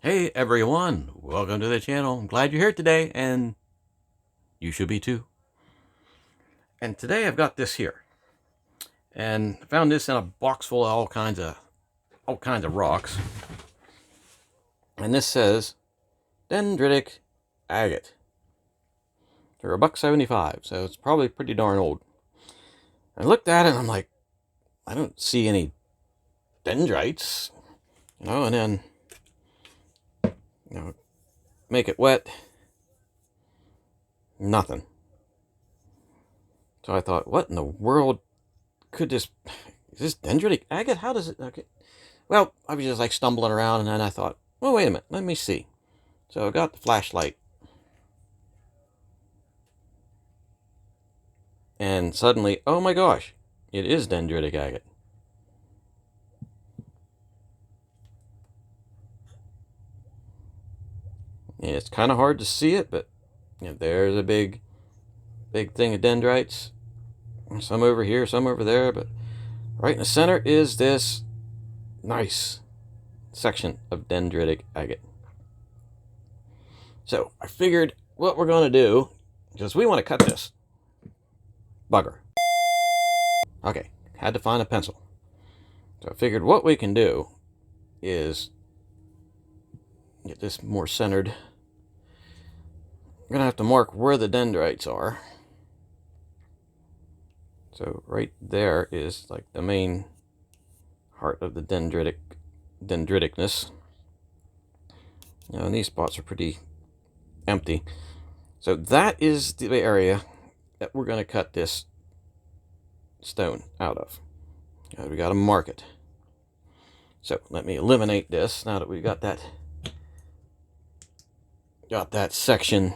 Hey everyone, welcome to the channel. I'm glad you're here today, and you should be too. And today I've got this here, and I found this in a box full of all kinds of rocks. And this says Dendritic Agate for $1.75, so it's probably pretty darn old. I looked at it and I'm like, I don't see any dendrites, and then make it wet, nothing. So I thought, what in the world could this, is this dendritic agate? How does it, okay. Well, I was just like stumbling around, and then I thought, well, wait a minute, let me see. So I got the flashlight, and suddenly, oh my gosh, it is dendritic agate. Yeah, it's kind of hard to see it, but there's a big thing of dendrites. Some over here, some over there, but right in the center is this nice section of dendritic agate. So I figured what we're going to do, because we want to cut this bugger. Okay, had to find a pencil. So I figured what we can do is get this more centered. I'm going to have to mark where the dendrites are. So right there is like the main heart of the dendriticness. And these spots are pretty empty. So that is the area that we're going to cut this stone out of. We got to mark it. So let me eliminate this now that we've got that section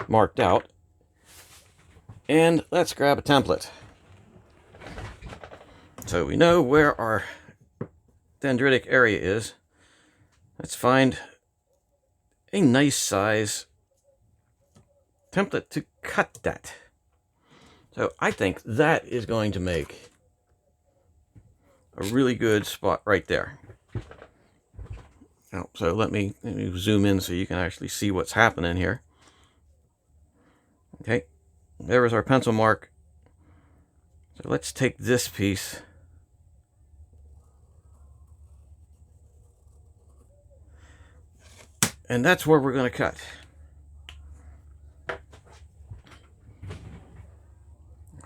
marked out. And let's grab a template. So we know where our dendritic area is. Let's find a nice size template to cut that. So I think that is going to make a really good spot right there. So let me zoom in so you can actually see what's happening here. Okay, there is our pencil mark. So let's take this piece and that's where we're going to cut. All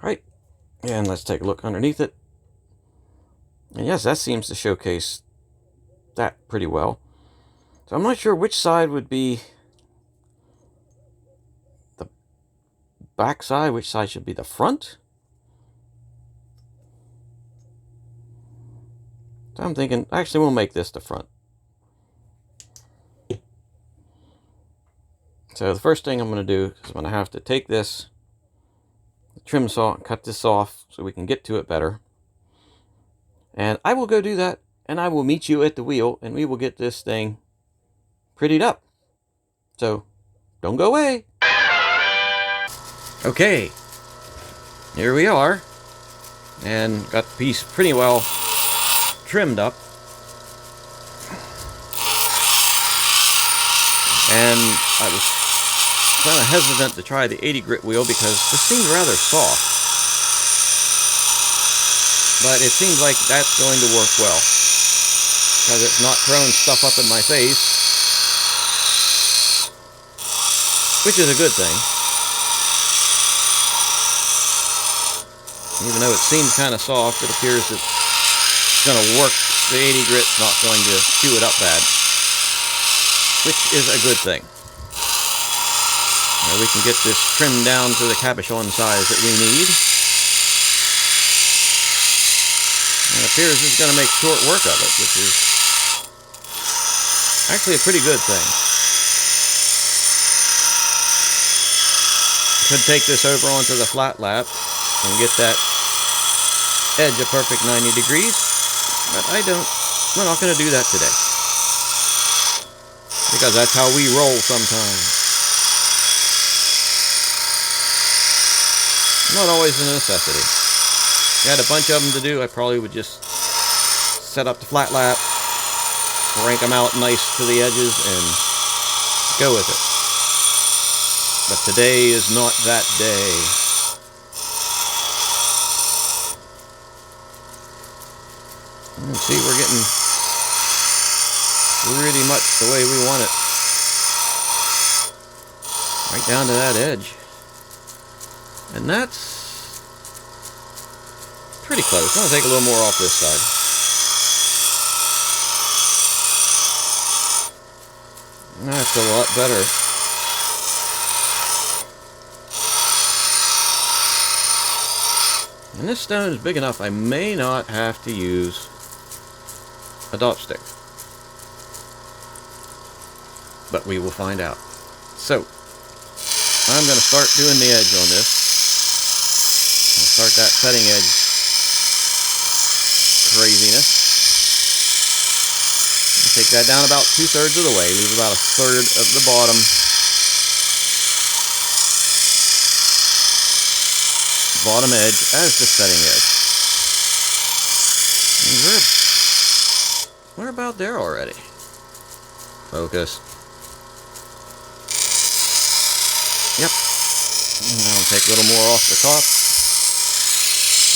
right, and let's take a look underneath it. And yes, that seems to showcase that pretty well. So I'm not sure which side would be the back side, which side should be the front. So I'm thinking, actually we'll make this the front. So the first thing I'm going to do is I'm going to have to take this trim saw and cut this off so we can get to it better. And I will go do that, and I will meet you at the wheel, and we will get this thing prettied up. So don't go away. Okay, here we are, and got the piece pretty well trimmed up. And I was kind of hesitant to try the 80 grit wheel because this seemed rather soft. But it seems like that's going to work well, because it's not throwing stuff up in my face, which is a good thing. Even though it seems kind of soft, it appears it's going to work. The 80 grit's not going to chew it up bad, which is a good thing. Now we can get this trimmed down to the cabochon size that we need. It appears it's going to make short work of it, which is actually a pretty good thing. Could take this over onto the flat lap and get that edge a perfect 90 degrees, but we're not going to do that today, because that's how we roll sometimes. Not always a necessity. If I had a bunch of them to do, I probably would just set up the flat lap, crank them out nice to the edges and go with it. But today is not that day. See, we're getting pretty much the way we want it. Right down to that edge. And that's pretty close. I'm going to take a little more off this side. That's a lot better. And this stone is big enough I may not have to use a dot stick. But we will find out. So, I'm going to start doing the edge on this. I'll start that cutting edge craziness. Take that down about 2/3 of the way. Leave about 1/3 of the bottom. Bottom edge as the cutting edge. And we're about there already. Focus. Yep. I'll take a little more off the top.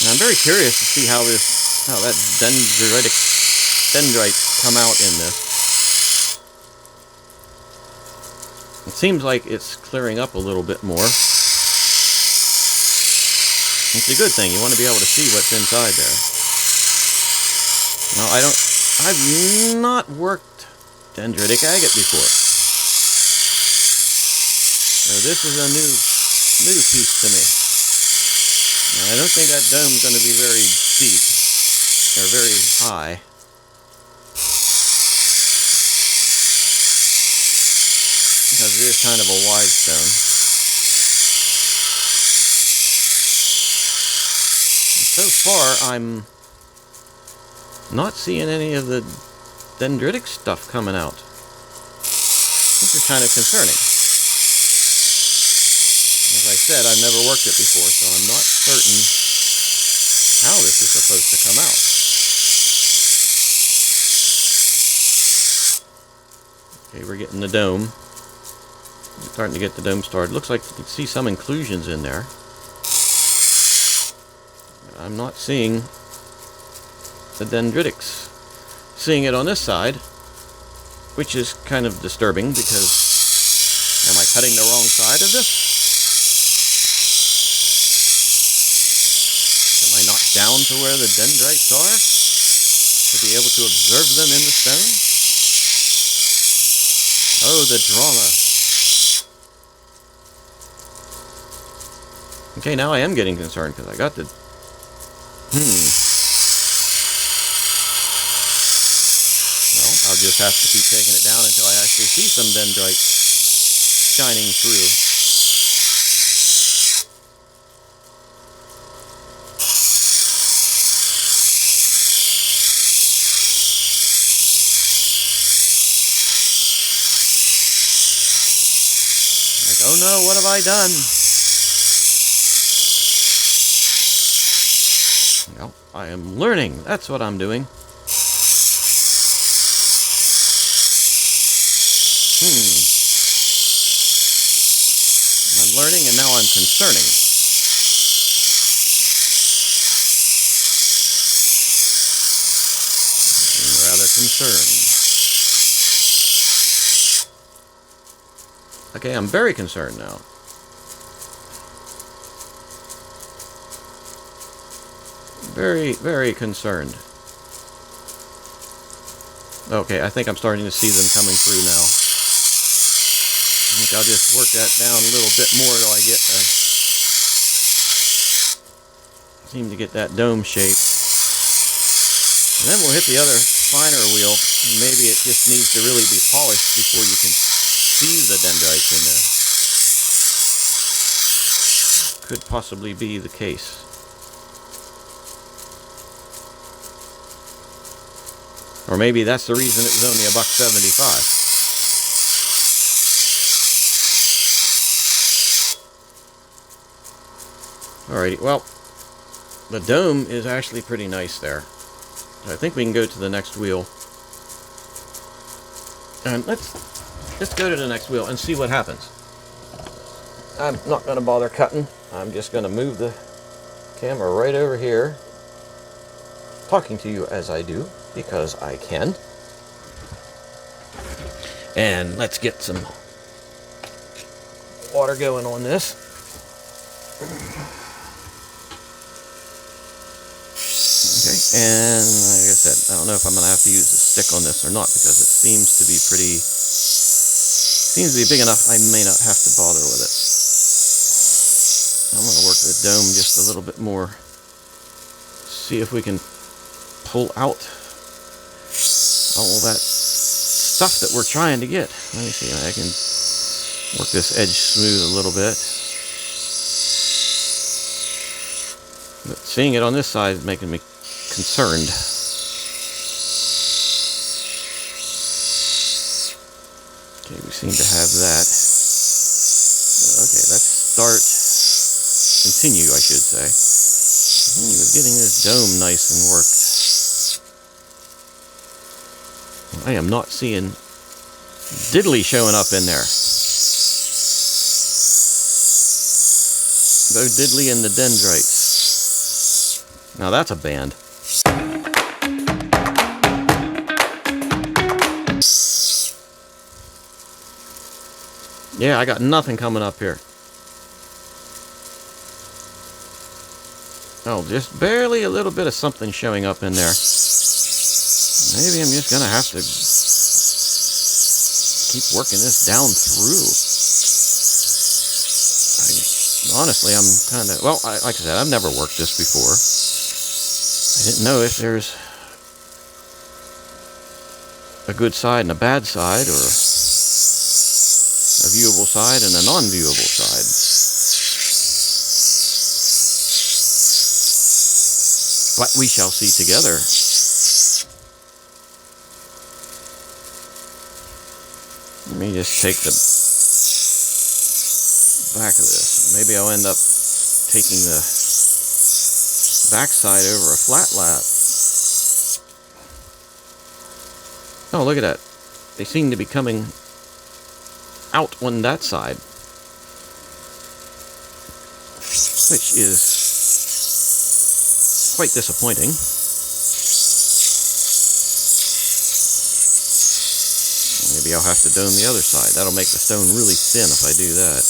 And I'm very curious to see how that dendrite come out in this. It seems like it's clearing up a little bit more. It's a good thing. You want to be able to see what's inside there. Now, I've not worked Dendritic Agate before. So this is a new piece to me. Now, I don't think that dome's going to be very deep or very high. Because it is kind of a wide stone. So far, I'm not seeing any of the dendritic stuff coming out. This is kind of concerning. As I said, I've never worked it before, so I'm not certain how this is supposed to come out. Okay, we're getting the dome. We're starting to get the dome started. Looks like you can see some inclusions in there. I'm not seeing the dendritics. Seeing it on this side, which is kind of disturbing because am I cutting the wrong side of this? Am I not down to where the dendrites are to be able to observe them in the stone? Oh, the drama. Okay, now I am getting concerned because I got the... Well, I'll just have to keep taking it down until I actually see some dendrites shining through. Like, oh no, what have I done? Well, I am learning. That's what I'm doing. I'm learning and now I'm concerning. I'm rather concerned. Okay, I'm very concerned now. Very, very concerned. Okay, I think I'm starting to see them coming through now. I think I'll just work that down a little bit more till I get seem to get that dome shape. And then we'll hit the other finer wheel. Maybe it just needs to really be polished before you can see the dendrites in there. Could possibly be the case. Or maybe that's the reason it was only $1.75. Alrighty, well, the dome is actually pretty nice there. I think we can go to the next wheel. And let's go to the next wheel and see what happens. I'm not going to bother cutting. I'm just going to move the camera right over here, talking to you as I do, because I can. And let's get some water going on this. Okay, and like I said, I don't know if I'm going to have to use a stick on this or not, because it seems to be big enough I may not have to bother with it. I'm going to work the dome just a little bit more. See if we can pull out all that stuff that we're trying to get. Let me see, I can work this edge smooth a little bit. But seeing it on this side is making me concerned. Okay, we seem to have that. Okay, let's continue, I should say. He was getting this dome nice and worked. I am not seeing diddly showing up in there. Bo Diddley and the Dendrites. Now that's a band. Yeah, I got nothing coming up here. Oh, just barely a little bit of something showing up in there. Maybe I'm just going to have to keep working this down through. Honestly, I'm kind of... Well, like I said, I've never worked this before. I didn't know if there's a good side and a bad side, or a viewable side and a non-viewable side. But we shall see together. Let me just take the back of this. Maybe I'll end up taking the back side over a flat lap. Oh, look at that. They seem to be coming out on that side, which is quite disappointing. Maybe I'll have to dome the other side. That'll make the stone really thin if I do that.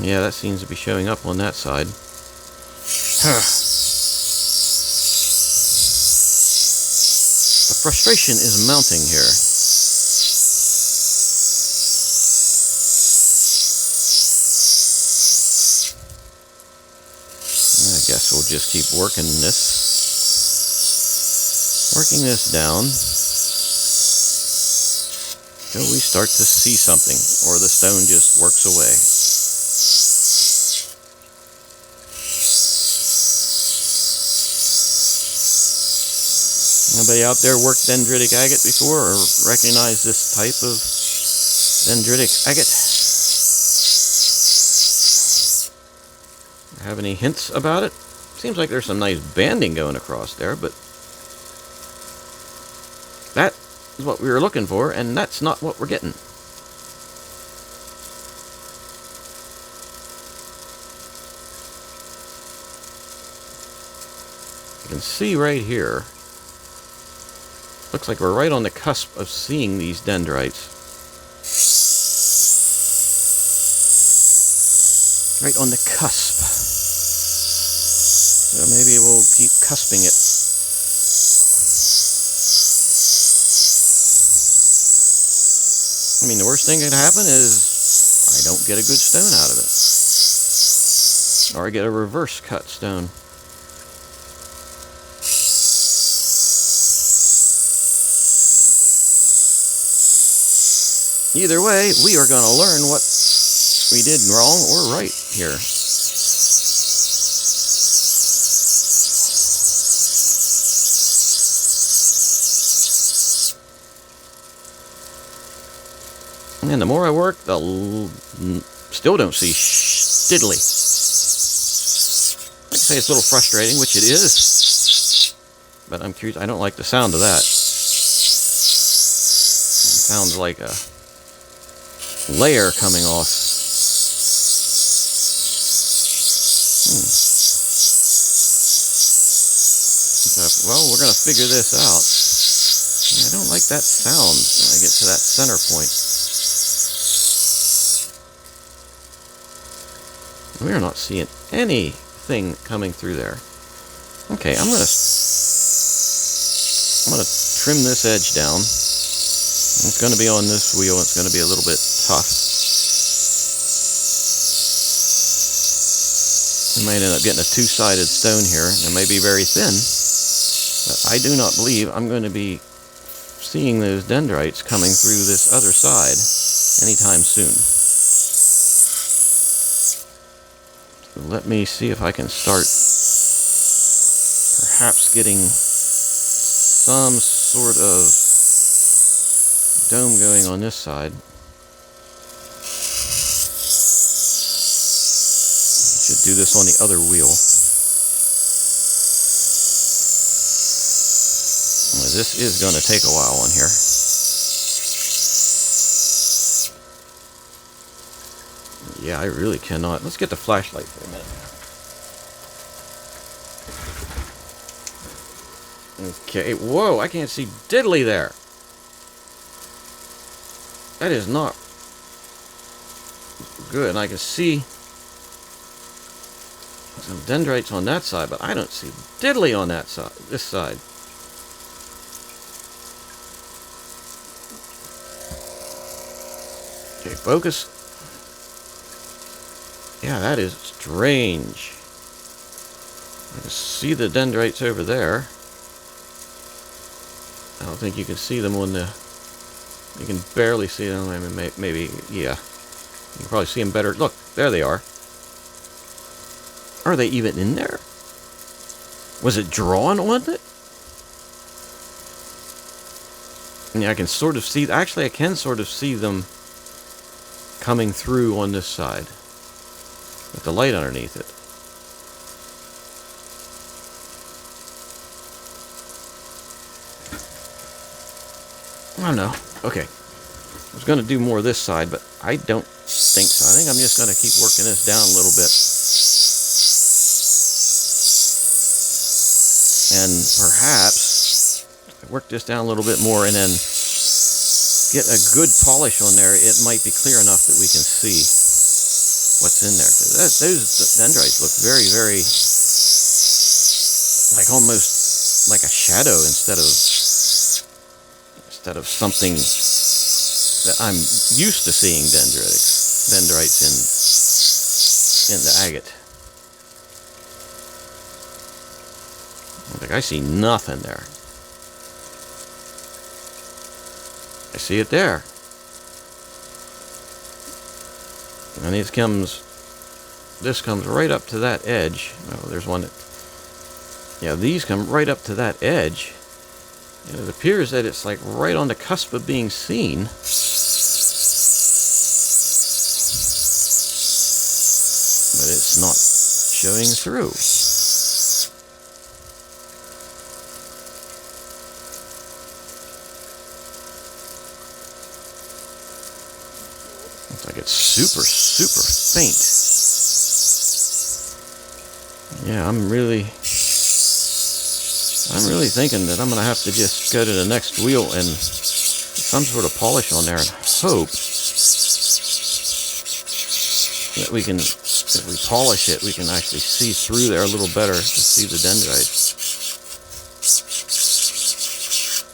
Yeah, that seems to be showing up on that side. The frustration is mounting here. I guess we'll just keep working this down until we start to see something, or the stone just works away. Anybody out there worked dendritic agate before, or recognize this type of dendritic agate? Have any hints about it? Seems like there's some nice banding going across there, but that is what we were looking for, and that's not what we're getting. You can see right here, looks like we're right on the cusp of seeing these dendrites. Right on the cusp. So maybe we'll keep cusping it. I mean, the worst thing that can happen is I don't get a good stone out of it. Or I get a reverse cut stone. Either way, we are going to learn what we did wrong or right here. And the more I work, still don't see diddly. Like I say, it's a little frustrating, which it is. but I'm curious. I don't like the sound of that. It sounds like a layer coming off. So, well, we're going to figure this out. I don't like that sound when I get to that center point. We're not seeing anything coming through there. Okay, I'm gonna trim this edge down. It's gonna be on this wheel. It's gonna be a little bit tough. We might end up getting a two-sided stone here. It may be very thin, but I do not believe I'm going to be seeing those dendrites coming through this other side anytime soon. So let me see if I can start perhaps getting some sort of dome going on this side. Should do this on the other wheel. Well, this is going to take a while on here. Yeah, I really cannot. Let's get the flashlight for a minute. Okay, whoa, I can't see diddly there. That is not good. And I can see some dendrites on that side, but I don't see diddly on that side, this side. Okay, focus. Yeah, that is strange. I can see the dendrites over there. I don't think you can see them on the... You can barely see them. Maybe, yeah. You can probably see them better. Look, there they are. Are they even in there? Was it drawn on it? Yeah, I can sort of see... Actually, I can sort of see them coming through on this side with the light underneath it. I don't know. Okay. I was going to do more this side, but I don't think so. I think I'm just going to keep working this down a little bit. And perhaps work this down a little bit more and then get a good polish on there. It might be clear enough that we can see what's in there. Those dendrites look very, very like almost like a shadow instead of something that I'm used to seeing dendrites in the agate. Like I see nothing there. I see it there. And this comes right up to that edge. Oh, there's one that... Yeah, these come right up to that edge. And it appears that it's like right on the cusp of being seen. But it's not showing through. Looks like it's super, super faint. Yeah, I'm really thinking that I'm going to have to just go to the next wheel and get some sort of polish on there and hope that we can, if we polish it, we can actually see through there a little better to see the dendrites.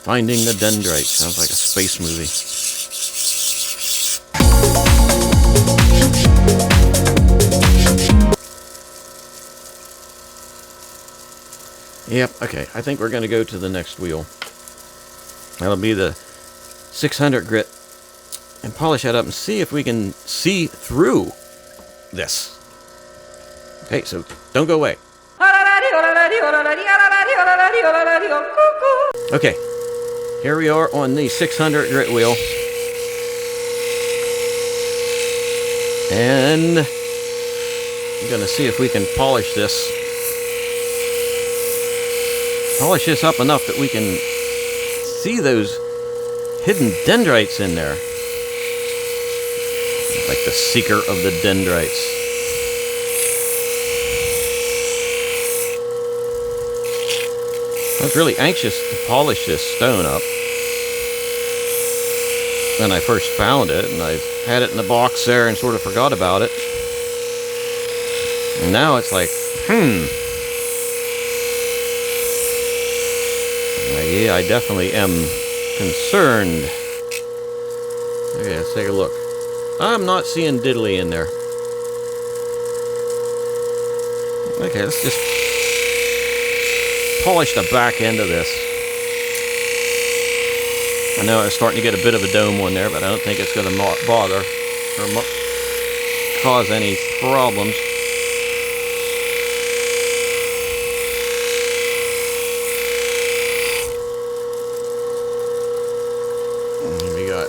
Finding the dendrites sounds like a space movie. Yep, okay, I think we're going to go to the next wheel. That'll be the 600 grit. And polish that up and see if we can see through this. Okay, so don't go away. Okay, here we are on the 600 grit wheel. And I'm going to see if we can polish this polish this up enough that we can see those hidden dendrites in there. Like the seeker of the dendrites. I was really anxious to polish this stone up when I first found it, and I had it in the box there and sort of forgot about it. And now it's like, yeah, I definitely am concerned. Okay, let's take a look. I'm not seeing diddly in there. Okay, let's just polish the back end of this. I know it's starting to get a bit of a dome on there, but I don't think it's going to bother or cause any problems. And we got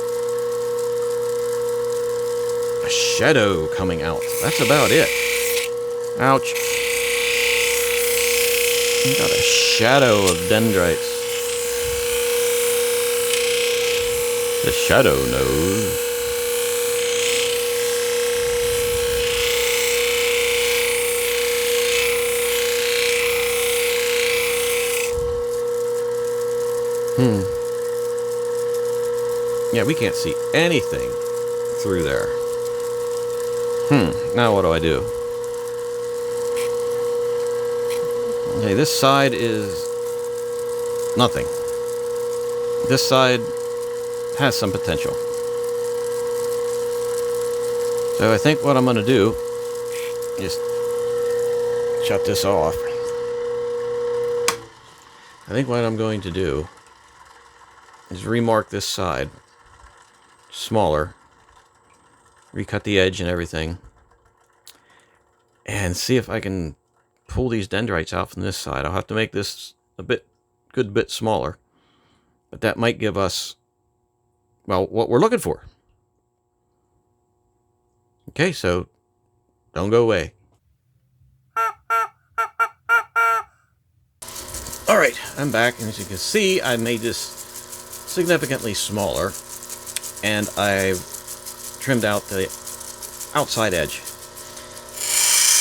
a shadow coming out. That's about it. Ouch. We got a shadow of dendrites. The shadow knows. Yeah, we can't see anything through there. Now what do I do? Okay, this side is nothing. This side has some potential. So I think what I'm going to do is shut this off. I think what I'm going to do is remark this side smaller, recut the edge and everything, and see if I can pull these dendrites out from this side. I'll have to make this a good bit smaller, but that might give us, well, what we're looking for. Okay, so don't go away. Alright, I'm back, and as you can see, I made this significantly smaller, and I've trimmed out the outside edge.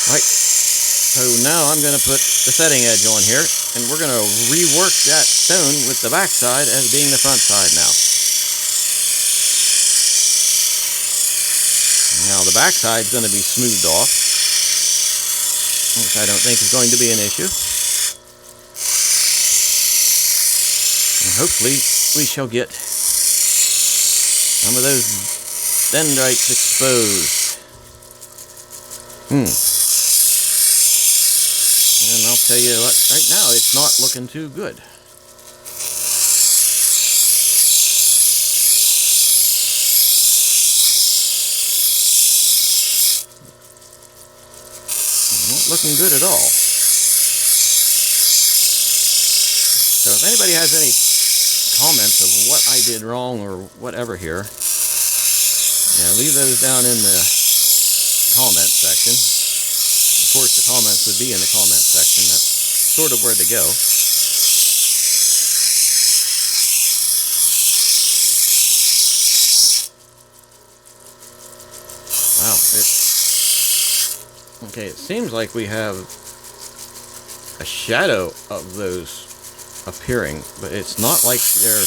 Alright, so now I'm going to put the setting edge on here, and we're going to rework that stone with the back side as being the front side now. Now the back side's going to be smoothed off, which I don't think is going to be an issue. And hopefully we shall get some of those dendrites exposed. And I'll tell you what, right now it's not looking too good. Not looking good at all. So if anybody has any comments of what I did wrong or whatever here, yeah, leave those down in the comment section. Of course, the comments would be in the comment section. That's sort of where to go. Wow. Okay, it seems like we have a shadow of those appearing, but it's not like they're...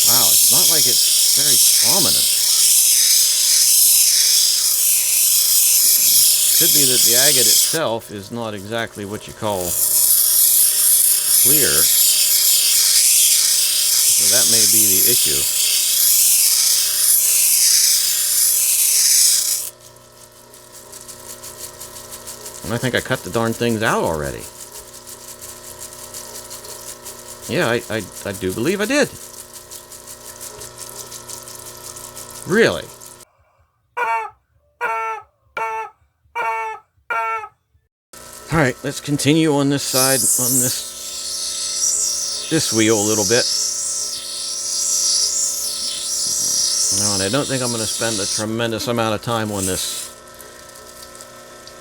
Wow, it's not like it's very prominent. Could be that the agate itself is not exactly what you call clear. So that may be the issue. And I think I cut the darn things out already. Yeah, I do believe I did. Really? Alright, let's continue on this side, on this wheel a little bit. No, and I don't think I'm going to spend a tremendous amount of time on this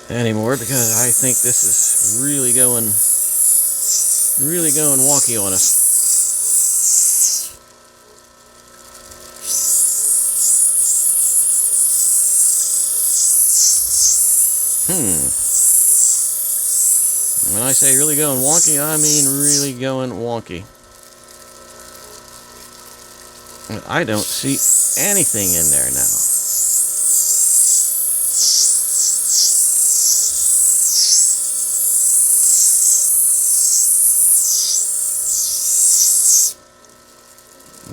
anymore, because I think this is really going really going wonky on us. When I say really going wonky, I mean really going wonky. I don't see anything in there now.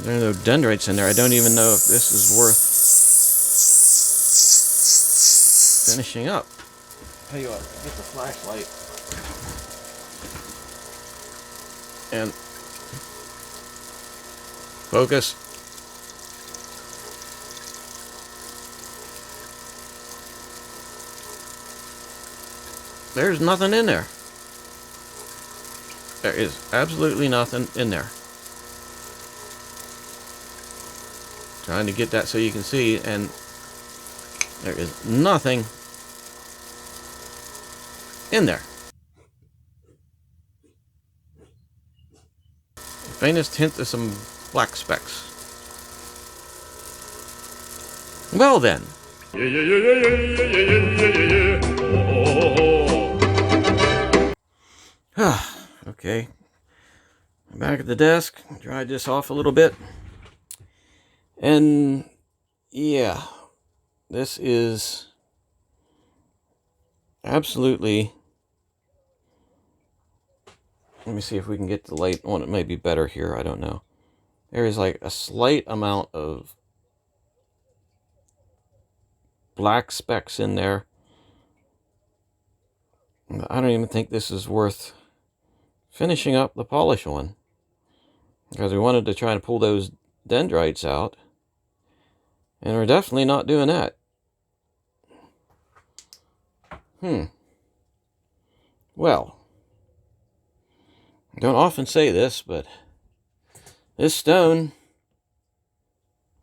There are no dendrites in there. I don't even know if this is worth finishing up. Tell you what, get the flashlight and focus. There's nothing in there. There is absolutely nothing in there. Trying to get that so you can see, and there is nothing in there. The faintest hint of some black specks. Well then. Okay. I'm back at the desk. Dried this off a little bit. And yeah, this is absolutely, let me see if we can get the light on it. May be better here, I don't know. There is like a slight amount of black specks in there. I don't even think this is worth finishing up the polish on, because we wanted to try and pull those dendrites out, and we're definitely not doing that. Well, I don't often say this, but this stone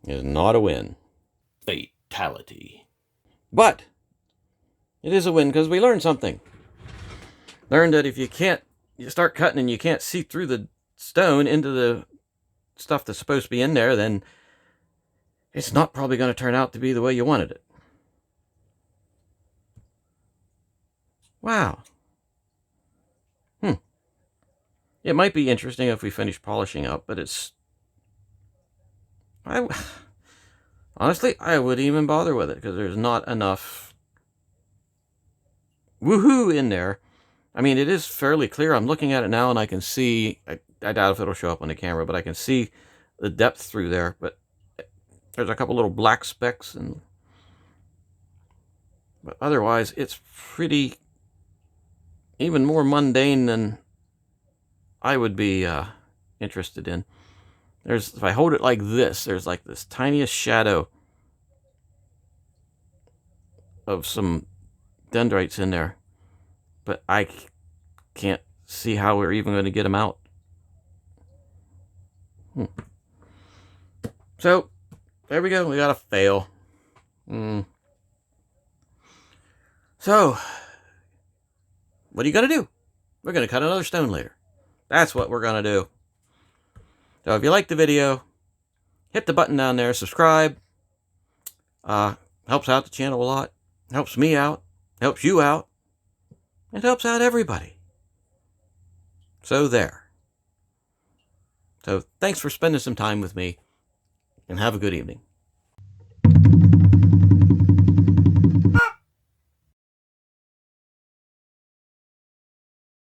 is not a win. Fatality. But it is a win because we learned something. Learned that if you start cutting and you can't see through the stone into the stuff that's supposed to be in there, then it's not probably going to turn out to be the way you wanted it. Wow. It might be interesting if we finish polishing up, but honestly, I wouldn't even bother with it because there's not enough woohoo in there. I mean, it is fairly clear. I'm looking at it now and I can see, I doubt if it'll show up on the camera, but I can see the depth through there. But there's a couple little black specks, but otherwise it's pretty, even more mundane than I would be interested in. If I hold it like this, there's like this tiniest shadow of some dendrites in there, but I can't see how we're even going to get them out. So there we go. We got a fail. So what are you going to do? We're going to cut another stone later. That's what we're going to do. So if you like the video, hit the button down there, subscribe. Helps out the channel a lot. Helps me out. Helps you out. It helps out everybody. So there. So thanks for spending some time with me, and have a good evening.